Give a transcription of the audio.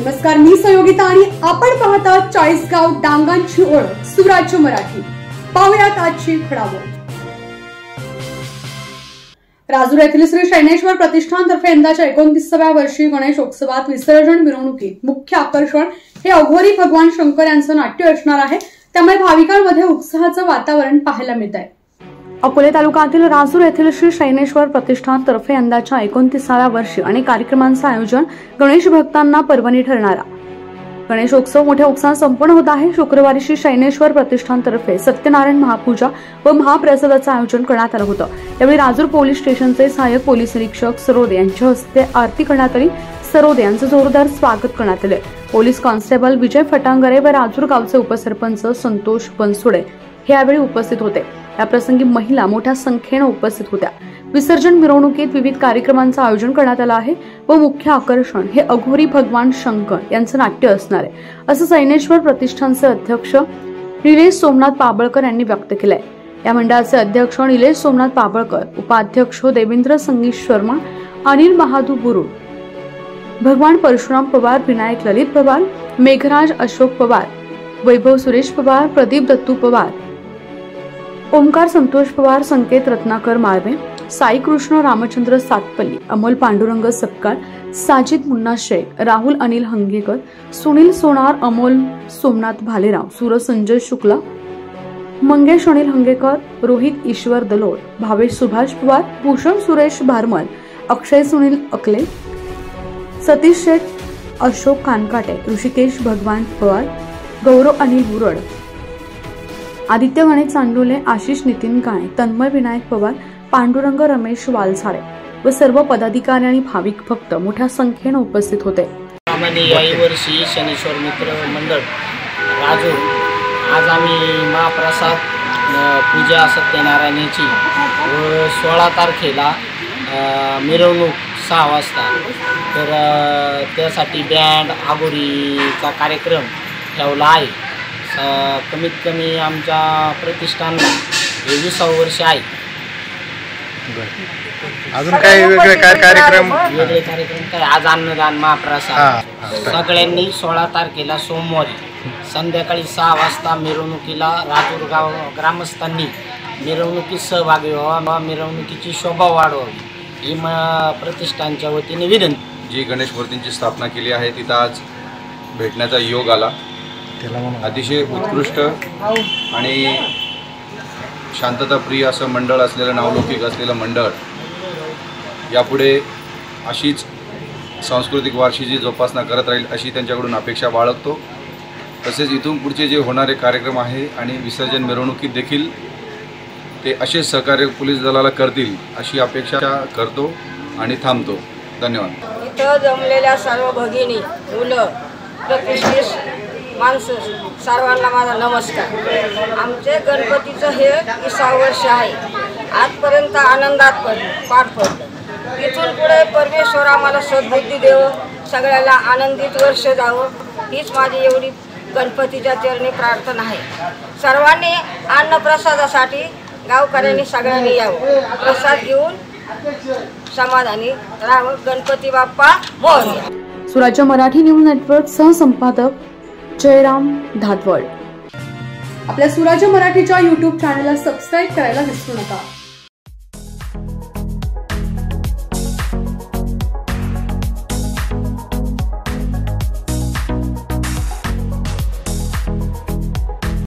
नमस्कार, मी सहयोगिता आणि आपण पाहता चाळीसगाव डांगांची ओळख सुराज्य मराठी। पाहुयात आजची घडामोड। राजूर येथील श्री शैनेश्वर प्रतिष्ठानतर्फे यंदाच्या 29व्या वर्षी गणेशोत्सवात विसर्जन मिरवणुकीत मुख्य आकर्षण हे अघोरी भगवान शंकर यांचं नाट्य असणार आहे। त्यामुळे भाविकांमध्ये उत्साहाचं वातावरण पाहायला मिळत आहे। अकोले तालुक्यातील राजूर येथील श्री शैनेश्वर प्रतिष्ठानतर्फे यंदाच्या 29व्या वर्षी अनेक कार्यक्रमांचं आयोजन गणेश भक्तांना पर्वणी ठरणारा गणेशोत्सव मोठ्या उत्साहात संपन्न होत आहे। शुक्रवारी श्री शैनेश्वर प्रतिष्ठानतर्फे सत्यनारायण महापूजा व महाप्रसादाचं आयोजन करण्यात आलं होतं। यावेळी राजूर पोलीस स्टेशनचे सहाय्यक पोलीस निरीक्षक सरोदे यांच्या हस्ते आरती करण्यात आली। सरोदे यांचं जोरदार स्वागत करण्यात आले। पोलीस कॉन्स्टेबल विजय फटांगरे व राजूर गावचे उपसरपंच संतोष बनसोडे हे यावेळी उपस्थित होते। या प्रसंगी महिला मोठ्या संख्येने उपस्थित होत्या। विसर्जन मिरवणुकीत विविध कार्यक्रमांचं आयोजन करण्यात आलं आहे व मुख्य आकर्षण हे अघोरी भगवान शंकर यांचं नाट्य असणार आहे, असं शैनेश्वर प्रतिष्ठानचे अध्यक्ष निलेश सोमनाथ पाबळकर यांनी व्यक्त केलंय। या मंडळाचे अध्यक्ष निलेश सोमनाथ पाबळकर, उपाध्यक्ष देवेंद्र संगीत शर्मा, अनिल बहादूर बुरुड, भगवान परशुराम पवार, विनायक ललित पवार, मेघराज अशोक पवार, वैभव सुरेश पवार, प्रदीप दत्तू पवार, ओमकार संतोष पवार, संकेत रत्नाकर माळवे, साई कृष्ण रामचंद्र सातपल्ली, अमोल पांडुरंग सपकाळ, साजिद मुन्ना शेख, राहुल अनिल हंगेकर, सुनील सोनार, अमोल सोमनाथ भालेराव, सूरज संजय शुक्ला, मंगेश अनिल हंगेकर, रोहित ईश्वर दलोड, भावेश सुभाष पवार, भूषण सुरेश भारमल, अक्षय सुनील अकले, सतीश शेठ, अशोक कानकाटे, ऋषिकेश भगवान पवार, गौरव अनिल बुरड, आदित्य गणेश चांडोले, आशिष नितीन काळे, तन्मय विनायक पवार, पांडुरंग रमेश वालसाळे व सर्व पदाधिकारी आणि भाविक भक्त मोठ्या संख्येने उपस्थित होते। याही वर्षी शनेश्वर मित्र मंडळ राजूर आज आम्ही महाप्रसाद पूजा सत्यनारायणाची व 16 तारखेला मिरवणूक 6 वाजता, तर त्यासाठी बँड अघोरीचा कार्यक्रम ठेवला आहे। कमीत कमी आमच्या प्रतिष्ठानला 20 वर्ष आहे। अजून काही वेगळे कार्यक्रम काय आज अन्नदान महाप्रसाद सगळ्यांनी 16 तारखेला सोमवारी संध्याकाळी 6 वाजता मिरवणुकीला राजूर गाव ग्रामस्थांनी मिरवणुकीत सहभागी व्हावा, मिरवणुकीची शोभा वाढवावी ही प्रतिष्ठानच्या वतीने विनंती। जी गणेश मूर्तींची स्थापना केली आहे तिथं आज भेटण्याचा योग आला। अतिशय उत्कृष्ट आणि शांतताप्रिय असं मंडळ असलेलं, नावलौकिक असलेलं मंडळ यापुढे अशीच सांस्कृतिक वारशाची जोपासना करत राहील अशी त्यांच्याकडून अपेक्षा बाळगतो। तसेच इथून पुढचे जे होणारे कार्यक्रम आहे आणि विसर्जन मिरवणुकीत देखील ते असेच सहकार्य पोलीस दलाला करतील अशी अपेक्षा करतो आणि थांबतो। धन्यवाद। इथं जमलेल्या सर्व भगिनी, मुलं, प्रतिष्ठित माणसं सर्वांना माझा नमस्कार। आमचे गणपतीचं हे 20 वर्ष आहे। आजपर्यंत आनंदात पार पडलं। इथून पुढे परमेश्वर आम्हाला सद्बुद्धी देव, सगळ्याला आनंदित वर्ष जावं हीच माझी एवढी गणपतीच्या चरणी प्रार्थना आहे। सर्वांनी अन्नप्रसादासाठी गावकऱ्यांनी सगळ्यांनी यावं, प्रसाद घेऊन समाधानी राहावं। गणपती बाप्पा मोरया। सुराज्य मराठी न्यूज नेटवर्क सहसंपादक जयराम धातवड। आपल्या सुराज्य मराठीच्या YouTube चॅनलला सबस्क्राइब करायला विसरू नका।